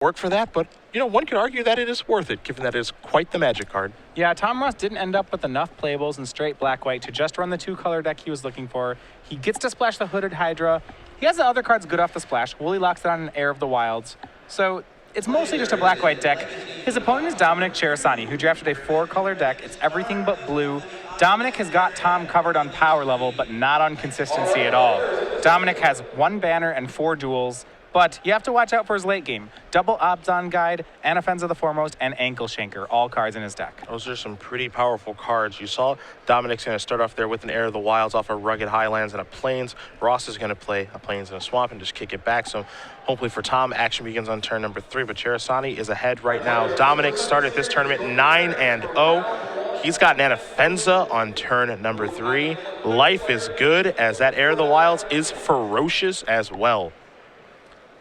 work for that, but one could argue that it is worth it, given that it is quite the Magic card. Yeah, Tom Ross didn't end up with enough playables in straight black-white to just run the 2-color deck he was looking for. He gets to splash the Hooded Hydra. He has the other cards good off the splash. Woolly locks it on an Heir of the Wilds. So it's mostly just a black-white deck. His opponent is Dominic Ceresani, who drafted a 4-color deck. It's everything but blue. Dominic has got Tom covered on power level, but not on consistency at all. Dominic has 1 banner and 4 duels, but you have to watch out for his late game. Double Obzon Guide, Anafenza the Foremost, and Ankle Shanker, all cards in his deck. Those are some pretty powerful cards. You saw Dominic's going to start off there with an Heir of the Wilds off of Rugged Highlands and a Plains. Ross is going to play a Plains and a Swamp and just kick it back. So hopefully for Tom, action begins on turn number 3, but Ceresani is ahead right now. Dominic started this tournament 9-0. He's got an Anafenza on turn number 3. Life is good, as that Heir of the Wilds is ferocious as well.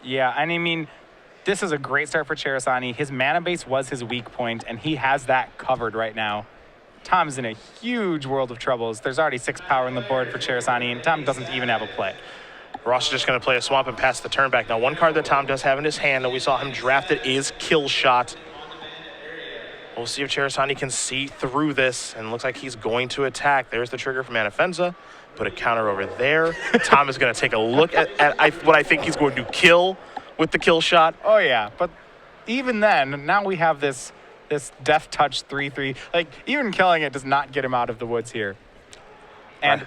Yeah, and I mean, this is a great start for Ceresani. His mana base was his weak point, and he has that covered right now. Tom's in a huge world of troubles. There's already 6 power on the board for Ceresani, and Tom doesn't even have a play. Ross is just going to play a Swamp and pass the turn back. Now, one card that Tom does have in his hand that we saw him draft it is Kill Shot. We'll see if Ceresani can see through this, and it looks like he's going to attack. There's the trigger from Anafenza. Put a counter over there. Tom is going to take a look at what I think he's going to kill with the Kill Shot. Oh, yeah, but even then, now we have this Death Touch 3/3. Like, even killing it does not get him out of the woods here. And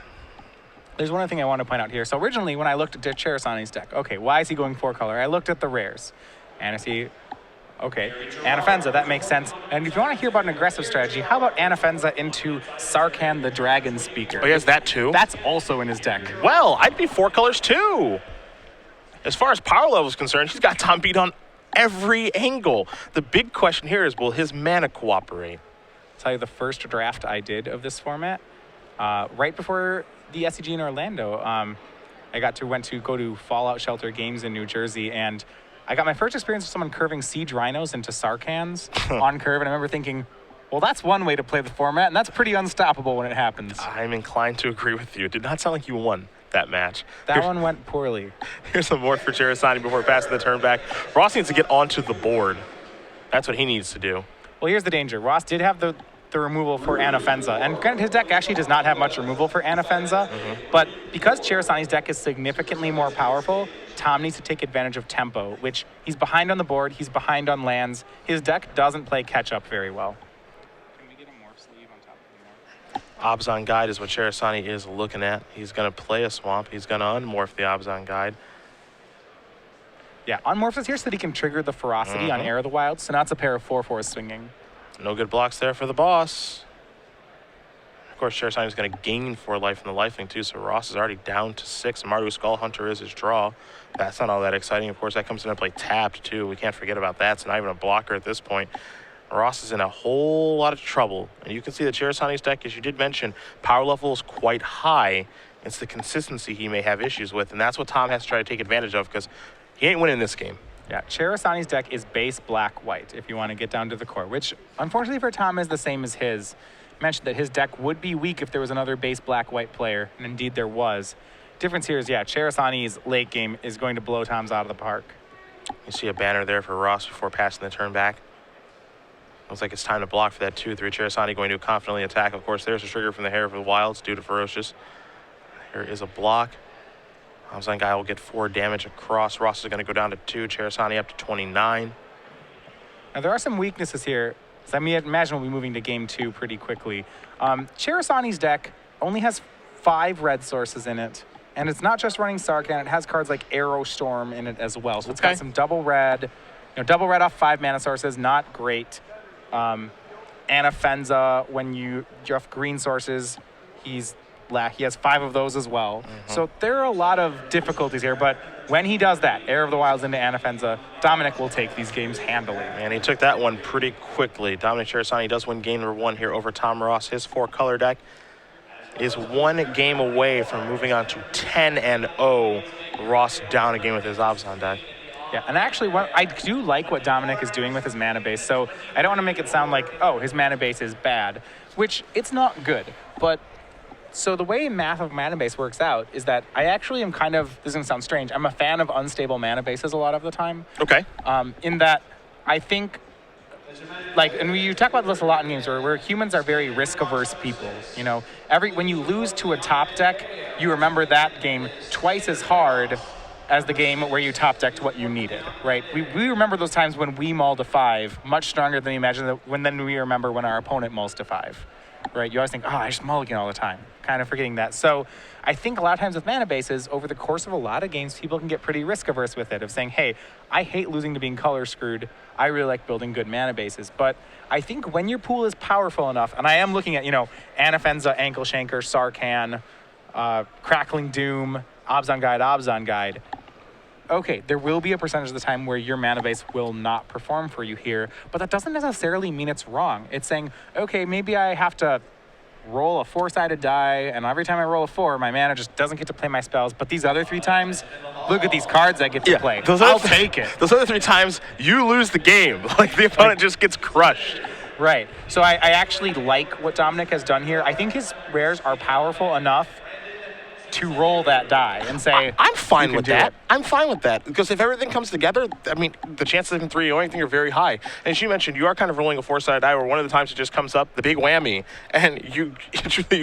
there's one other thing I want to point out here. So originally, when I looked at Ceresani's deck, okay, why is he going 4-color? I looked at the rares, and I see, okay, Anafenza, that makes sense. And if you want to hear about an aggressive strategy, how about Anafenza into Sarkhan the Dragon Speaker? Oh, he has that too? That's also in his deck. Well, I'd be 4 colors too. As far as power level is concerned, he's got Tom beat on every angle. The big question here is, will his mana cooperate? I'll tell you the first draft I did of this format, right before the SCG in Orlando, I went to go to Fallout Shelter Games in New Jersey, and I got my first experience with someone curving Siege Rhinos into Sarkhans on curve, and I remember thinking, well, that's one way to play the format, and that's pretty unstoppable when it happens. I'm inclined to agree with you. It did not sound like you won that match. That one went poorly. Here's some more for Ceresani before passing the turn back. Ross needs to get onto the board. That's what he needs to do. Well, here's the danger. Ross did have the removal for Anafenza, and granted, his deck actually does not have much removal for Anafenza, but because Ceresani's deck is significantly more powerful, Tom needs to take advantage of tempo, which he's behind on the board, he's behind on lands. His deck doesn't play catch-up very well. Can we get a morph sleeve on top of the morph? Obzon Guide is what Ceresani is looking at. He's going to play a Swamp. He's going to unmorph the Obzon Guide. Yeah, unmorphs is here so that he can trigger the Ferocity on Heir of the Wild, so now it's a pair of 4/4 swinging. No good blocks there for the boss. Of course, Ceresani is going to gain 4 life in the lifelink too, so Ross is already down to 6. Mardu Skull Hunter is his draw. That's not all that exciting. Of course, that comes into play tapped too. We can't forget about that. It's not even a blocker at this point. Ross is in a whole lot of trouble. And you can see that Ceresani's deck, as you did mention, power level is quite high. It's the consistency he may have issues with, and that's what Tom has to try to take advantage of, because he ain't winning this game. Yeah, Ceresani's deck is base black-white, if you want to get down to the core, which, unfortunately for Tom, is the same as his. Mentioned that his deck would be weak if there was another base black-white player, and indeed there was. Difference here is, yeah, Ceresani's late game is going to blow Tom's out of the park. You see a banner there for Ross before passing the turn back. Looks like it's time to block for that 2/3. Ceresani going to confidently attack. Of course, there's a trigger from the Heir of the Wilds due to Ferocious. Here is a block. Obzon Guy will get 4 damage across. Ross is going to go down to 2. Ceresani up to 29. Now, there are some weaknesses here. So I mean, imagine we'll be moving to game 2 pretty quickly. Ceresani's deck only has 5 red sources in it. And it's not just running Sarkhan. It has cards like Arrow Storm in it as well. So it's got some double red. Double red off 5 mana sources, not great. Anafenza, when you have green sources, he has 5 of those as well. So there are a lot of difficulties here, but when he does that, Heir of the Wilds into Anafenza, Dominic will take these games handily. And he took that one pretty quickly. Dominic Ceresani does win game number 1 here over Tom Ross. His 4-color deck is 1 game away from moving on to 10-0. Ross down a game with his Obzon deck. Yeah, and actually, I do like what Dominic is doing with his mana base, so I don't want to make it sound like, oh, his mana base is bad, which it's not good, but So the way math of mana base works out is that I actually am kind of, this is going to sound strange, I'm a fan of unstable mana bases a lot of the time. Okay. In that I think, like, and you talk about this a lot in games where humans are very risk-averse people. You know, when you lose to a top deck, you remember that game twice as hard as the game where you top decked what you needed, right? We remember those times when we mulled a 5 much stronger than we imagine that then we remember when our opponent mulls to 5, right? You always think, oh, I just mulligan all the time, kind of forgetting that. So I think a lot of times with mana bases, over the course of a lot of games, people can get pretty risk averse with it, of saying, hey, I hate losing to being color screwed. I really like building good mana bases. But I think when your pool is powerful enough, and I am looking at, Anafenza, Ankle Shanker, Sarkhan, Crackling Doom, Obs on Guide, okay, there will be a percentage of the time where your mana base will not perform for you here, but that doesn't necessarily mean it's wrong. It's saying, okay, maybe I have to roll a 4-sided die, and every time I roll a 4, my mana just doesn't get to play my spells, but these other 3 times, look at these cards I get to play. I'll take it. Those other 3 times, you lose the game. Like, the opponent just gets crushed. Right. So I actually like what Dominic has done here. I think his rares are powerful enough to roll that die and say, I'm fine with that. It. I'm fine with that, because if everything comes together, I mean, the chances of him 3-0 anything are very high. And as you mentioned, you are kind of rolling a 4-sided die where one of the times it just comes up, the big whammy, and you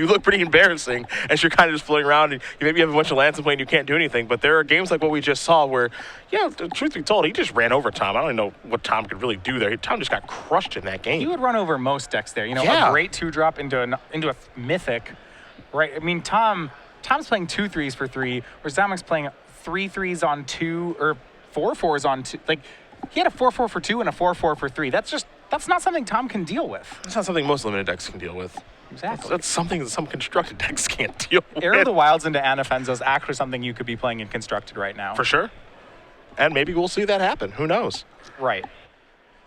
look pretty embarrassing as you're kind of just floating around, and you maybe have a bunch of lands in play and you can't do anything. But there are games like what we just saw where, the truth be told, he just ran over Tom. I don't even know what Tom could really do there. Tom just got crushed in that game. He would run over most decks there. A great 2-drop into a mythic, right? I mean, Tom's playing 2 3s for 3, whereas Dominic's playing 3 3s on 2, or 4 4s on 2. Like, he had a 4 4 for 2 and a 4 4 for 3. That's not something Tom can deal with. That's not something most limited decks can deal with. Exactly. That's something that some constructed decks can't deal with. Air of the Wilds into Anafenza is actually something you could be playing in constructed right now. For sure. And maybe we'll see that happen. Who knows? Right.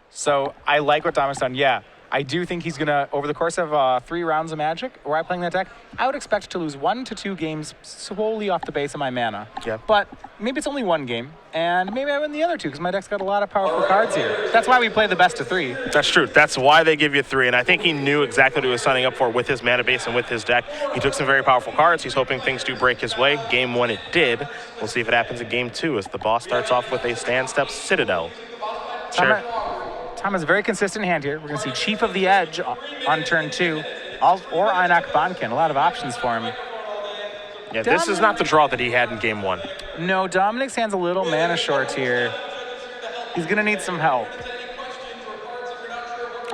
So I like what Dominic's done. Yeah. I do think he's going to, over the course of 3 rounds of Magic, where I'm playing that deck, I would expect to lose 1 to 2 games solely off the base of my mana. Yeah. But maybe it's only 1 game, and maybe I win the other 2, because my deck's got a lot of powerful cards here. That's why we play the best of 3. That's true. That's why they give you 3, and I think he knew exactly what he was signing up for with his mana base and with his deck. He took some very powerful cards. He's hoping things do break his way. Game 1 it did. We'll see if it happens in Game 2 as the boss starts off with a Stand Step Citadel. Sure. Tom has a very consistent hand here. We're going to see Chief of the Edge on turn 2, or Einak Bonkin. A lot of options for him. Yeah, this is not the draw that he had in Game 1. No, Dominic's hand's a little mana short here. He's going to need some help.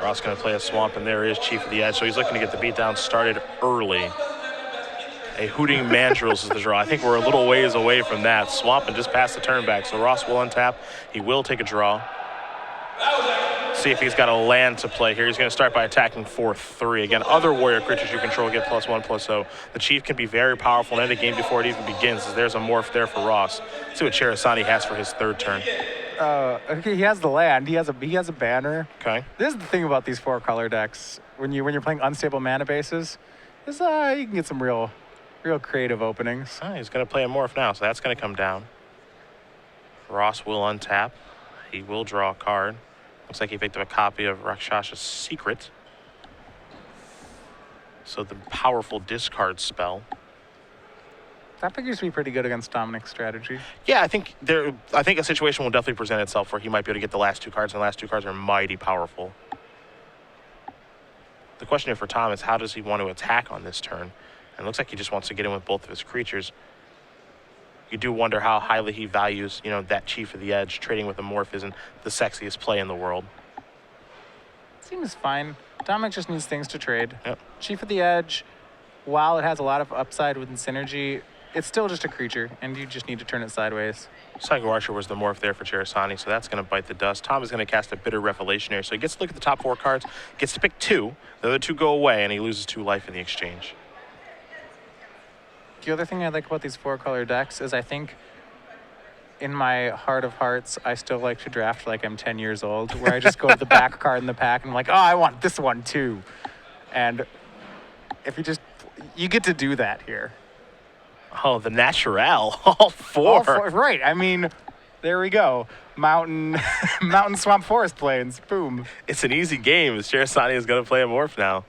Ross going to play a Swamp, and there is Chief of the Edge. So he's looking to get the beatdown started early. A Hooting Mandrills is the draw. I think we're a little ways away from that. Swamp and just past the turn back. So Ross will untap. He will take a draw. See if he's got a land to play here. He's going to start by attacking for 3. Again, other warrior creatures you control get +1/+0. The Chief can be very powerful in the game before it even begins, as there's a morph there for Ross. Let's see what Ceresani has for his 3rd turn. Okay, he has the land. He has a banner. Okay. This is the thing about these 4-color decks. When you're playing unstable mana bases, is you can get some real creative openings. He's going to play a morph now, so that's going to come down. Ross will untap. He will draw a card. Looks like he picked up a copy of Rakshas's Secret. So the powerful discard spell. That figures to be pretty good against Dominic's strategy. Yeah, I think a situation will definitely present itself where he might be able to get the last 2 cards, and the last 2 cards are mighty powerful. The question here for Tom is, how does he want to attack on this turn? And it looks like he just wants to get in with both of his creatures. You do wonder how highly he values, that Chief of the Edge. Trading with a morph isn't the sexiest play in the world. Seems fine. Dominic just needs things to trade. Yep. Chief of the Edge, while it has a lot of upside within synergy, it's still just a creature, and you just need to turn it sideways. Psycho Archer was the morph there for Ceresani, so that's going to bite the dust. Tom is going to cast a Bitter Revelation here, so he gets to look at the top 4 cards, gets to pick 2. The other 2 go away, and he loses 2 life in the exchange. The other thing I like about these 4-color decks is I think in my heart of hearts, I still like to draft like I'm 10 years old, where I just go to the back card in the pack and I'm like, oh, I want this one too. And if you get to do that here. Oh, the natural, all 4. Right, I mean, there we go. Mountain, Swamp, Forest Plains, boom. It's an easy game. Ceresani is going to play a morph now.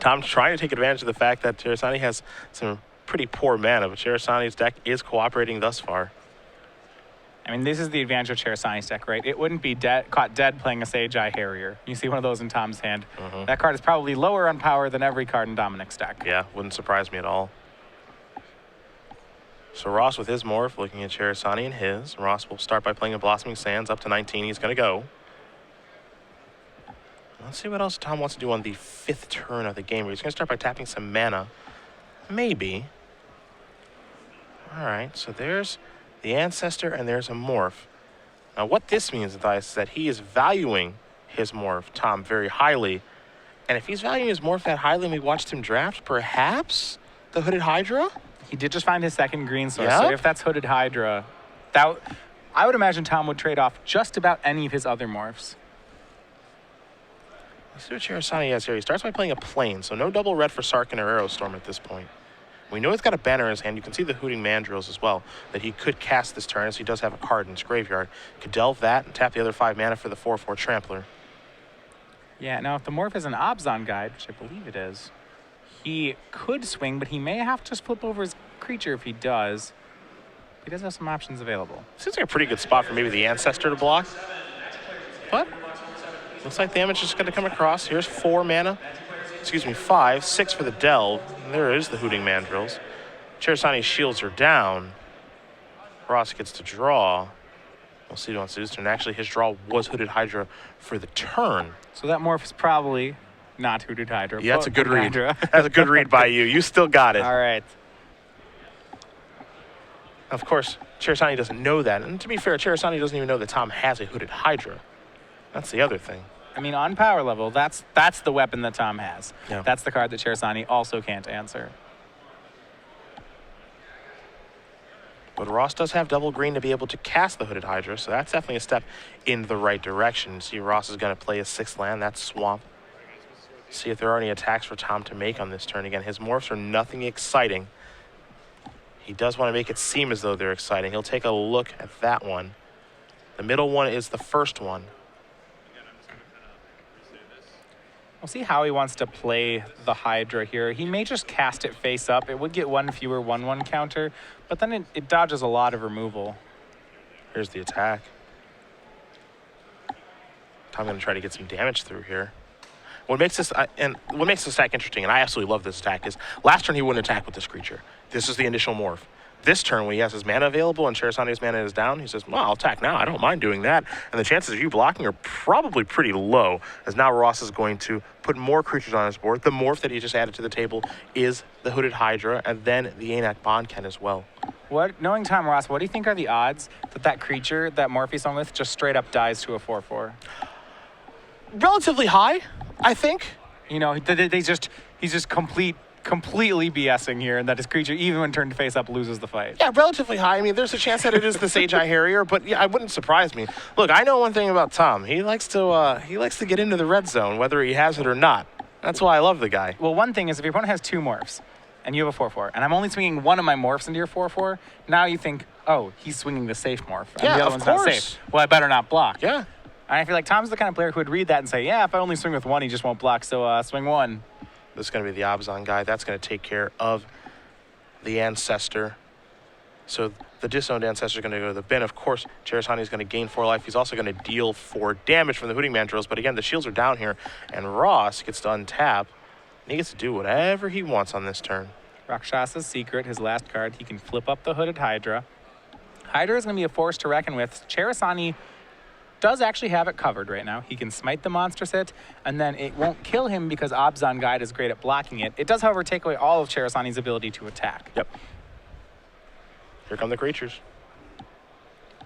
Tom trying to take advantage of the fact that Ceresani has some pretty poor mana, but Ceresani's deck is cooperating thus far. I mean, this is the advantage of Ceresani's deck, right? It wouldn't be caught dead playing a Sage Eye Harrier. You see one of those in Tom's hand. That card is probably lower on power than every card in Dominic's deck. Yeah, wouldn't surprise me at all. So Ross with his morph, looking at Ceresani and his. Ross will start by playing a Blossoming Sands up to 19. He's going to go. Let's see what else Tom wants to do on the 5th turn of the game. He's going to start by tapping some mana. Maybe. All right, so there's the Ancestor and there's a morph. Now what this means, is that he is valuing his morph, Tom, very highly. And if he's valuing his morph that highly and we watched him draft, perhaps the Hooded Hydra? He did just find his second green source, Yep. so if that's Hooded Hydra, I would imagine Tom would trade off just about any of his other morphs. Let's see what Ceresani has here. He starts by playing a Plane, so no double red for Sarkhan or Aerostorm at this point. We know he's got a banner in his hand. You can see the Hooting Mandrills as well, that he could cast this turn, as he does have a card in his graveyard. Could delve that and tap the other 5 mana for the 4/4 Trampler. Yeah, now if the morph is an Obzon Guide, which I believe it is, he could swing, but he may have to just flip over his creature if he does. He does have some options available. Seems like a pretty good spot for maybe the Ancestor to block. But looks like damage is going to come across. Here's 4 mana. Excuse me, 5. 6 for the delve. And there is the Hooting Mandrills. Ceresani's shields are down. Ross gets to draw. We'll see what he wants to do this turn. Actually, his draw was Hooded Hydra for the turn. So that morph is probably not Hooded Hydra. Yeah, that's a good read. Hydra. That's a good read by you. You still got it. All right. Of course, Ceresani doesn't know that. And to be fair, Ceresani doesn't even know that Tom has a Hooded Hydra. That's the other thing. I mean, on power level, that's the weapon that Tom has. Yeah. That's the card that Ceresani also can't answer. But Ross does have double green to be able to cast the Hooded Hydra, so that's definitely a step in the right direction. See, Ross is going to play a 6th land. That's Swamp. See if there are any attacks for Tom to make on this turn. Again, his morphs are nothing exciting. He does want to make it seem as though they're exciting. He'll take a look at that one. The middle one is the first one. We'll see how he wants to play the Hydra here. He may just cast it face up. It would get 1 fewer 1/1 counter, but then it dodges a lot of removal. Here's the attack. I'm going to try to get some damage through here. What makes this attack interesting, and I absolutely love this attack, is last turn he wouldn't attack with this creature. This is the initial morph. This turn, when he has his mana available and Ceresani's mana is down, he says, well, I'll attack now. I don't mind doing that. And the chances of you blocking are probably pretty low, as now Ross is going to put more creatures on his board. The morph that he just added to the table is the Hooded Hydra, and then the Anak Bondken as well. Knowing Tom Ross, what do you think are the odds that creature that morph he's on with just straight up dies to a 4/4? Relatively high, I think. You know, he's just completely BSing here, and that his creature, even when turned face up, loses the fight. Yeah, relatively high. I mean, there's a chance that it is the Sage Eye Harrier, but yeah, it wouldn't surprise me. Look, I know one thing about Tom. He likes to get into the red zone, whether he has it or not. That's why I love the guy. Well, one thing is if your opponent has 2 morphs, and you have a 4/4, and I'm only swinging one of my morphs into your 4/4, now you think, oh, he's swinging the safe morph, and Yeah, the other of one's course. not safe. Well, I better not block. Yeah. And I feel like Tom's the kind of player who would read that and say, yeah, if I only swing with 1, he just won't block, so swing 1. This is going to be the Obzon guy. That's going to take care of the Ancestor. So the disowned Ancestor is going to go to the bin. Of course, Ceresani is going to gain 4 life. He's also going to deal 4 damage from the Hooting Mandrills. But again, the shields are down here, and Ross gets to untap. And he gets to do whatever he wants on this turn. Rakshasa's Secret, his last card. He can flip up the Hooded Hydra. Hydra is going to be a force to reckon with. Ceresani does actually have it covered right now. He can smite the monster sit, and then it won't kill him because Obzon Guide is great at blocking it. It does, however, take away all of Ceresani's ability to attack. Yep. Here come the creatures.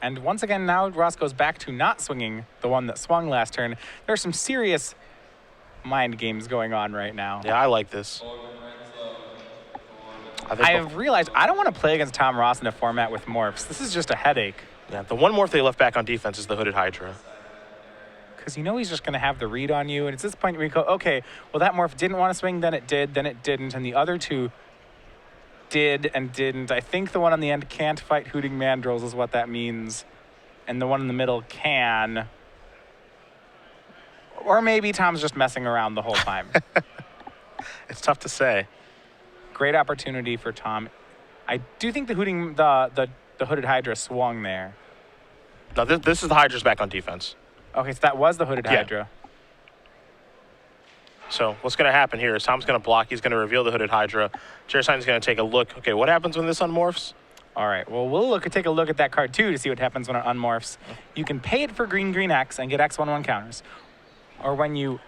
And once again, now Ross goes back to not swinging the one that swung last turn. There's some serious mind games going on right now. Yeah, I like this. I have realized I don't want to play against Tom Ross in a format with morphs. This is just a headache. Yeah, the one morph they left back on defense is the Hooded Hydra. Because you know he's just going to have the read on you. And it's this point where you go, okay, well, that morph didn't want to swing, then it did, then it didn't. And the other 2 did and didn't. I think the one on the end can't fight Hooting Mandrills is what that means. And the one in the middle can. Or maybe Tom's just messing around the whole time. It's tough to say. Great opportunity for Tom. I do think the Hooded Hydra swung there. No, this is the Hydra's back on defense. Okay, so that was the Hooded Hydra. So what's going to happen here is Tom's going to block. He's going to reveal the Hooded Hydra. Ceresani's going to take a look. Okay, what happens when this unmorphs? All right, well, we'll take a look at that card, too, to see what happens when it unmorphs. You can pay it for green, green X and get X1/1 counters. Or when you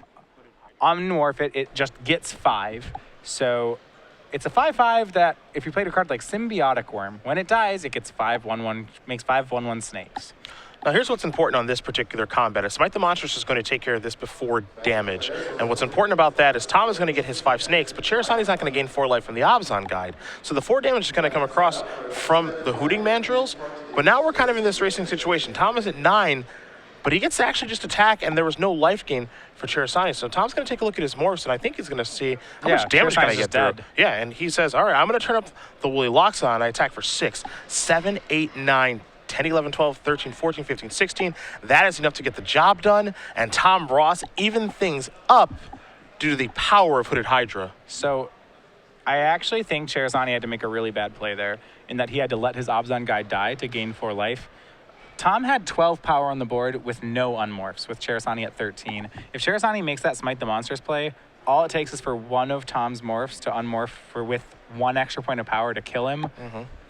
unmorph it, it just gets 5. So it's a 5/5 that if you played a card like Symbiotic Worm, when it dies, it gets 5/1/1, makes 5/1/1 snakes. Now, here's what's important on this particular combat. Smite the Monstrous is going to take care of this before damage. And what's important about that is Tom is going to get his 5 snakes, but Ceresani's not going to gain 4 life from the Abzan guide. So the 4 damage is going to come across from the Hooting Mandrills. But now we're kind of in this racing situation. Tom is at 9, but he gets to actually just attack, and there was no life gain for Ceresani. So Tom's going to take a look at his morphs, and I think he's going to see how much damage can I get through. Yeah, and he says, all right, I'm going to turn up the Woolly Loxodon. I attack for 6, 7, 8, 9, 10, 11, 12, 13, 14, 15, 16. That is enough to get the job done, and Tom Ross even things up due to the power of Hooded Hydra. So I actually think Ceresani had to make a really bad play there in that he had to let his Abzan guide die to gain 4 life. Tom had 12 power on the board with no unmorphs, with Ceresani at 13. If Ceresani makes that Smite the Monsters play, all it takes is for one of Tom's morphs to unmorph with 1 extra point of power to kill him.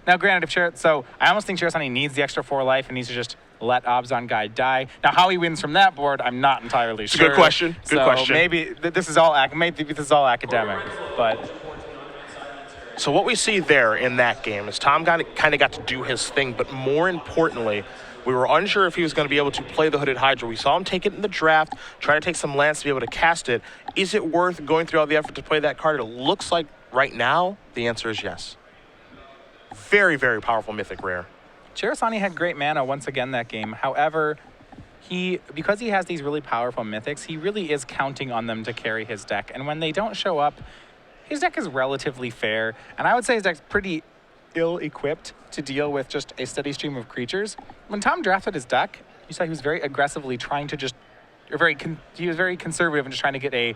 Now, granted, so I almost think Ceresani needs the extra 4 life and needs to just let Abzan guide die. Now, how he wins from that board, I'm not entirely sure. Good question. Good question. Maybe this is all academic, but. So what we see there in that game is Tom kind of got to do his thing, but more importantly, we were unsure if he was going to be able to play the Hooded Hydra. We saw him take it in the draft, try to take some lands to be able to cast it. Is it worth going through all the effort to play that card? It looks like right now the answer is yes. Very, very powerful mythic rare. Ceresani had great mana once again that game. However, because he has these really powerful mythics, he really is counting on them to carry his deck. And when they don't show up, his deck is relatively fair. And I would say his deck's pretty ill-equipped to deal with just a steady stream of creatures. When Tom drafted his deck, you saw he was very aggressively trying to he was very conservative and just trying to get a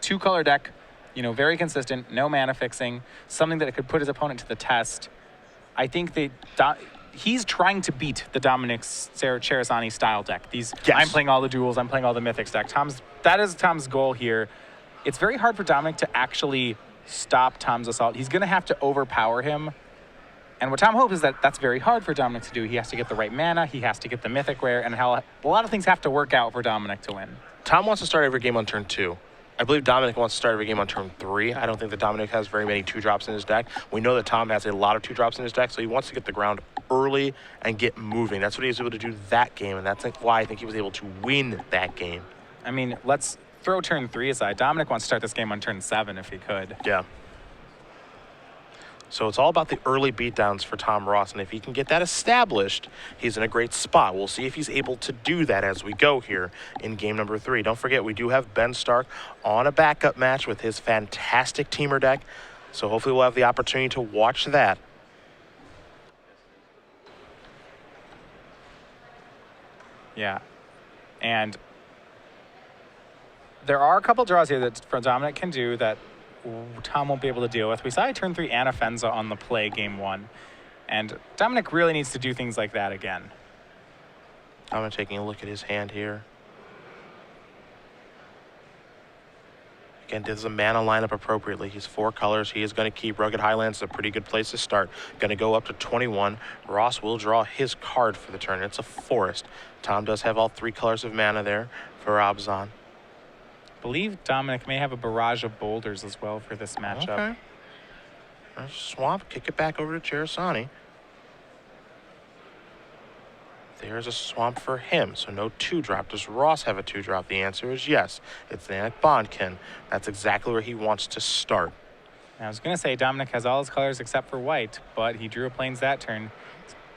2-color deck, very consistent, no mana fixing, something that could put his opponent to the test. I think he's trying to beat the Dominic Ceresani style deck. Yes. I'm playing all the duels, I'm playing all the mythics deck. That is Tom's goal here. It's very hard for Dominic to actually stop Tom's assault. He's going to have to overpower him. And what Tom hopes is that that's very hard for Dominic to do. He has to get the right mana, he has to get the mythic rare, and a lot of things have to work out for Dominic to win. Tom wants to start every game on turn 2. I believe Dominic wants to start every game on turn 3. I don't think that Dominic has very many 2-drops in his deck. We know that Tom has a lot of 2-drops in his deck, so he wants to get the ground early and get moving. That's what he was able to do that game, and that's why I think he was able to win that game. I mean, let's throw turn 3 aside. Dominic wants to start this game on turn 7 if he could. Yeah. So it's all about the early beatdowns for Tom Ross, and if he can get that established, he's in a great spot. We'll see if he's able to do that as we go here in game number 3. Don't forget, we do have Ben Stark on a backup match with his fantastic teamer deck, so hopefully we'll have the opportunity to watch that. Yeah, and there are a couple draws here that Dominic can do that Tom won't be able to deal with. We saw a turn 3 Anafenza on the play game 1, and Dominic really needs to do things like that again. I'm taking a look at his hand here. Again, does the mana line up appropriately. He's 4 colors. He is going to keep Rugged Highlands. It's a pretty good place to start. Going to go up to 21. Ross will draw his card for the turn. It's a forest. Tom does have all 3 colors of mana there for Abzan. I believe Dominic may have a barrage of boulders as well for this matchup. Okay. There's Swamp. Kick it back over to Ceresani. There's a Swamp for him, so no 2-drop. Does Ross have a 2-drop? The answer is yes. It's Nanak Bondkin. That's exactly where he wants to start. I was going to say Dominic has all his colors except for white, but he drew a plains that turn.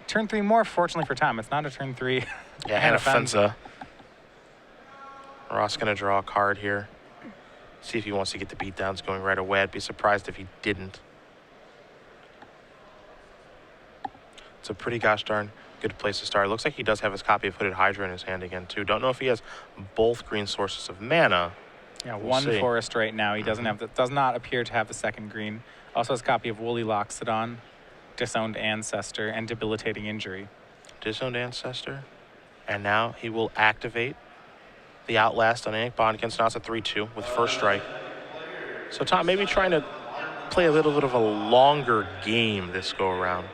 Turn 3 more, fortunately for Tom. It's not a turn 3. Yeah, Anafenza. Ross going to draw a card here. See if he wants to get the beatdowns going right away. I'd be surprised if he didn't. It's a pretty gosh darn good place to start. It looks like he does have his copy of Hooded Hydra in his hand again, too. Don't know if he has both green sources of mana. Yeah, We'll one see. forest right now. He doesn't have does not appear to have the second green. Also has a copy of Woolly Loxodon, Disowned Ancestor, and Debilitating Injury. Disowned Ancestor. And now he will activate the Outlast on Ink Bondkin. So now it's a 3-2 with first strike. So Tom maybe trying to play a little bit of a longer game this go around.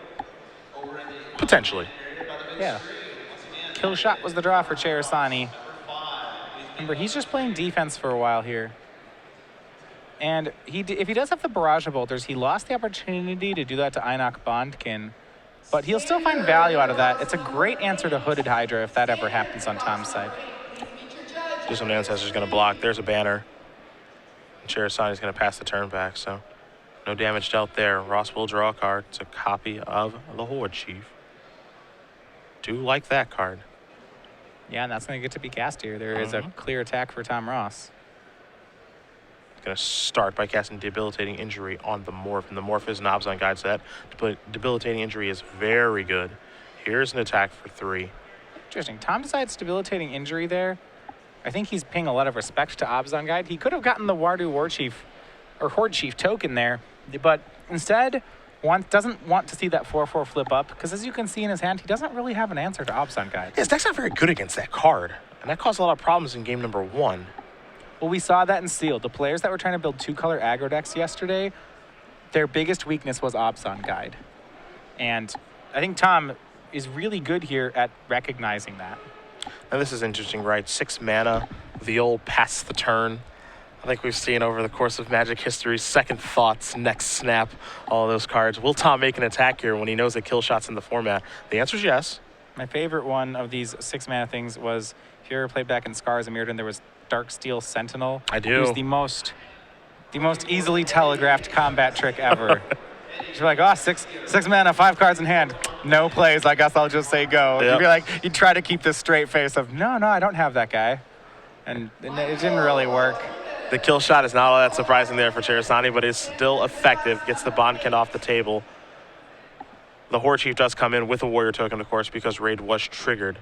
Potentially. Yeah. Kill shot was the draw for Ceresani. Remember, he's just playing defense for a while here. And if he does have the Barrage of Bolters, he lost the opportunity to do that to Einok Bondkin. But he'll still find value out of that. It's a great answer to Hooded Hydra if that ever happens on Tom's side. Disowned Ancestor's going to block. There's a banner. Ceresani's going to pass the turn back, so no damage dealt there. Ross will draw a card. It's a copy of the Horde Chief. Do like that card. Yeah, and that's going to get to be cast here. There is a clear attack for Tom Ross. Going to start by casting Debilitating Injury on the Morph, and the Morph is an Obzon Guide set. Debilitating Injury is very good. Here's an attack for 3. Interesting. Tom decides Debilitating Injury there. I think he's paying a lot of respect to Obzon Guide. He could have gotten the Wardu War Chief or Horde Chief token there, but instead doesn't want to see that 4/4 flip up, because as you can see in his hand, he doesn't really have an answer to Obzon Guide. His deck's not very good against that card, and that caused a lot of problems in game number 1. Well, we saw that in Sealed. The players that were trying to build 2-color aggro decks yesterday, their biggest weakness was Obzon Guide. And I think Tom is really good here at recognizing that. Now this is interesting, right? 6 mana, the old pass the turn. I think we've seen over the course of Magic history, Second Thoughts, Next Snap, all those cards. Will Tom make an attack here when he knows that kill shot's in the format? The answer is yes. My favorite one of these 6 mana things was, if you ever played back in Scars of Mirrodin, there was Darksteel Sentinel. I do. It was the most easily telegraphed combat trick ever. You're like, oh, six mana, 5 cards in hand. No plays, I guess I'll just say go. Yep. You'd be like, you'd try to keep this straight face of, no, I don't have that guy. And it didn't really work. The kill shot is not all that surprising there for Ceresani, but is still effective. Gets the Bondkin off the table. The Horde Chief does come in with a Warrior token, of course, because Raid was triggered.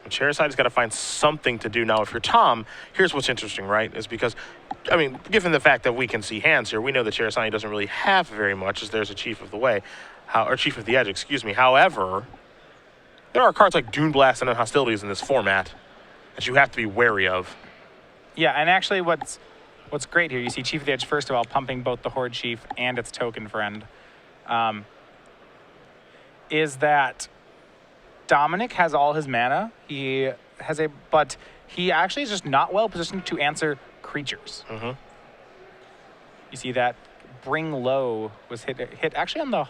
Ceresani's got to find something to do. Now, if you're Tom, here's what's interesting, right? Is because, I mean, given the fact that we can see hands here, we know that Ceresani doesn't really have very much, as there's a Chief of the Way, or Chief of the Edge, excuse me. However, there are cards like Dune Blast and Hostilities in this format that you have to be wary of. Yeah, and actually what's great here, you see Chief of the Edge, first of all, pumping both the Horde Chief and its token friend, is that Dominic has all his mana. But he actually is just not well positioned to answer creatures. You see that Bring Low was hit actually on the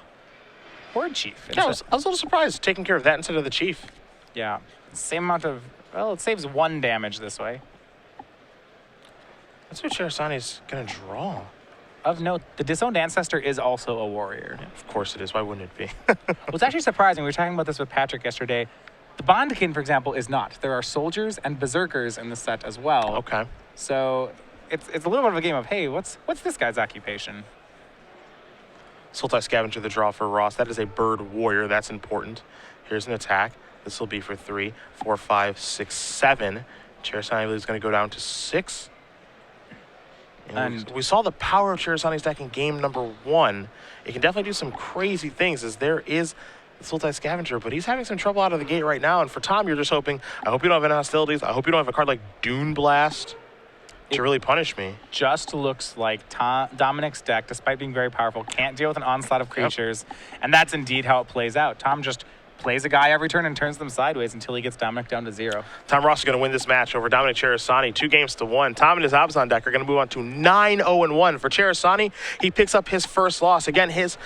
Horde Chief. Yeah, I was a little surprised taking care of that instead of the Chief. Yeah, same amount of, well, it saves 1 damage this way. That's what Ceresani's going to draw. Of note, the Disowned Ancestor is also a warrior. Yeah, of course it is. Why wouldn't it be? What's actually surprising, we were talking about this with Patrick yesterday, the Bondkin, for example, is not. There are Soldiers and Berserkers in the set as well. Okay. So it's a little bit of a game of, hey, what's this guy's occupation? Sultai Scavenger the draw for Ross. That is a Bird Warrior. That's important. Here's an attack. This will be for 3, 4, 5, 6, 7. Ceresani is going to go down to 6. And we saw the power of Ceresani's deck in game number 1. It can definitely do some crazy things, as there is the Sultai Scavenger, but he's having some trouble out of the gate right now. And for Tom, you're just hoping, I hope you don't have any hostilities. I hope you don't have a card like Dune Blast to really punish me. Just looks like Dominic's deck, despite being very powerful, can't deal with an onslaught of creatures. And that's indeed how it plays out. Tom just plays a guy every turn and turns them sideways until he gets Dominic down to 0. Tom Ross is going to win this match over Dominic Ceresani, 2-1. Tom and his Obzon deck are going to move on to 9-0-1. For Ceresani, he picks up his first loss. Again, his